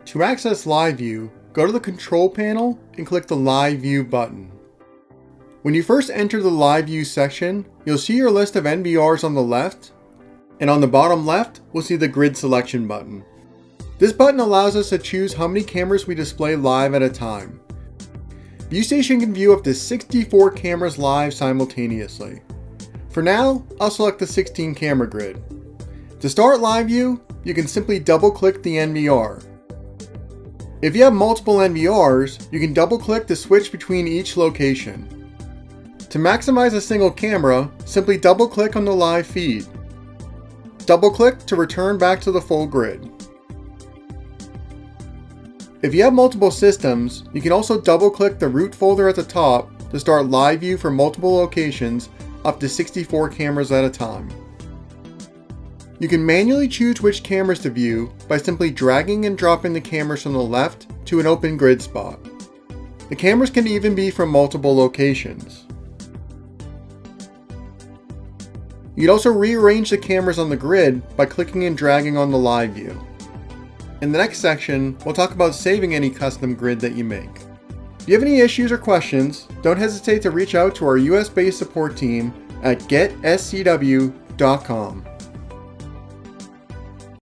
To access Live View, go to the Control Panel and click the Live View button. When you first enter the Live View section, you'll see your list of NVRs on the left, and on the bottom left, we'll see the Grid Selection button. This button allows us to choose how many cameras we display live at a time. Viewstation can view up to 64 cameras live simultaneously. For now, I'll select the 16 camera grid. To start Live View, you can simply double click the NVR. If you have multiple NVRs, you can double click to switch between each location. To maximize a single camera, simply double click on the live feed. Double click to return back to the full grid. If you have multiple systems, you can also double click the root folder at the top to start Live View for multiple locations up to 64 cameras at a time. You can manually choose which cameras to view by simply dragging and dropping the cameras from the left to an open grid spot. The cameras can even be from multiple locations. You can also rearrange the cameras on the grid by clicking and dragging on the Live View. In the next section, we'll talk about saving any custom grid that you make. If you have any issues or questions, don't hesitate to reach out to our US-based support team at getscw.com.